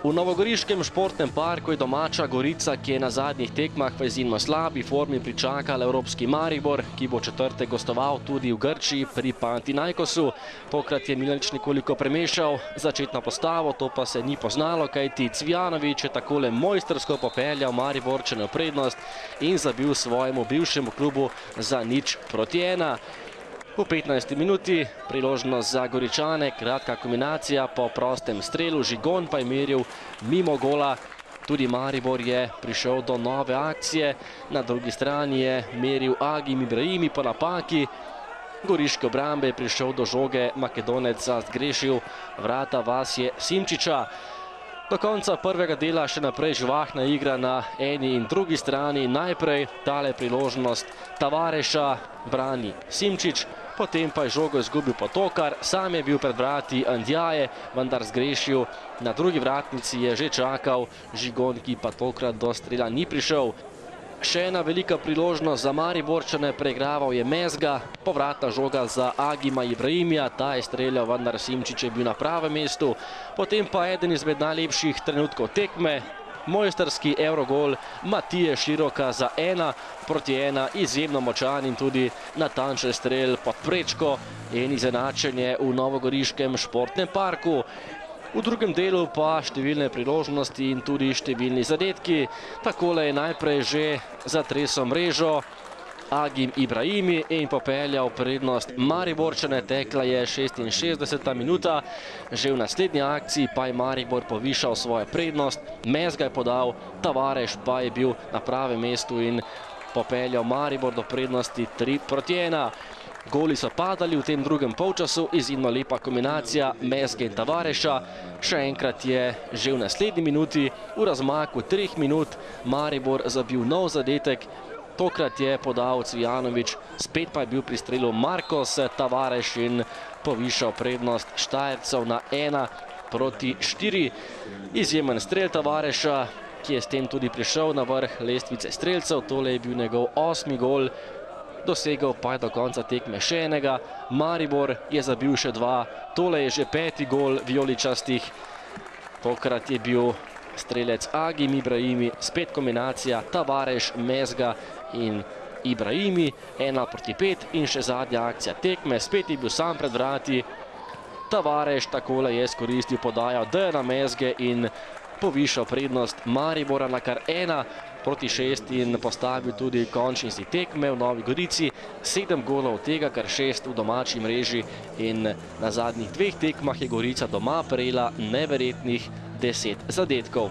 V novogoriškem športnem parku je domača Gorica, ki je na zadnjih tekmah v izjemno slabi formi pričakala evropski Maribor, ki bo četrtek gostoval tudi v Grčiji pri Panathinaikosu. Tokrat je Milanič nekoliko premešal začetno postavo, to pa se ni poznalo, kajti Cvijanović je takole mojstrsko popeljal Mariborčane v prednost in zabil svojemu bivšemu klubu za 0:1. V 15. minuti priložnost za Goričane, kratka kombinacija po prostem strelu, Žigon pa je meril mimo gola. Tudi Maribor je prišel do nove akcije, na drugi strani je meril Agim Ibrahimi po napaki. Goriške obrambe je prišel do žoge Makedonec zgrešil vrata Vasje Simčiča. Do konca prvega dela še naprej živahna igra na eni in drugi strani. Najprej tale priložnost Tavareša brani Simčič, potem pa je žogo izgubil Potokar, sam je bil pred vrati Andjaje, vendar zgrešil. Na drugi vratnici je že čakal Žigon, ki pa tokrat do strela ni prišel. Še ena velika priložnost za Mariborčane, preigraval je Mezga, povratna žoga za Agima Ibrahimija, ta je streljal, vendar Simčič je bil na pravem mestu. Potem pa eden izmed najlepših trenutkov tekme, mojstrski evrogol Matije Široka za 1:1, izjemno močan in tudi natančen strel pod prečko in izenačenje v novogoriškem športnem parku. V drugem delu pa številne priložnosti in tudi številni zadetki. Takole je najprej že zatresel mrežo Agim Ibrahimi in popeljal prednost Mariborčane. Tekla je 66. minuta. Že v naslednji akciji pa je Maribor povišal svojo prednost. Mezga je podal, Tavareš pa je bil na pravem mestu in popeljal Maribor do prednosti 3:1. Goli so padali v tem drugem polčasu, izjemno lepa kombinacija Mezge in Tavareša. Še enkrat je že v naslednji minuti, v razmaku 3 minut, Maribor zabil nov zadetek. Tokrat je podal Cvijanović, spet pa je bil pri strelu Markos Tavareš in povišal prednost Štajercev na 1:4. Izjemen strel Tavareša, ki je s tem tudi prišel na vrh lestvice strelcev. Tole je bil njegov 8. gol. Dosegel pa je do konca tekme še enega. Maribor je zabil še 2. Tole je že 5. gol vijoličastih. Tokrat je bil strelec Agim Ibrahimi, spet kombinacija Tavareš, Mezga in Ibrahimi. 1:5 in še zadnja akcija tekme. Spet je bil sam pred vrati. Tavareš takole je izkoristil podajo Dejana Mezge in povišal prednost Maribora na kar 1:6 in postavil tudi končnici tekme v Novi Gorici. 7 golov, od tega kar 6 v domači mreži in na zadnjih 2 tekmah je Gorica doma prejela neverjetnih 10 zadetkov.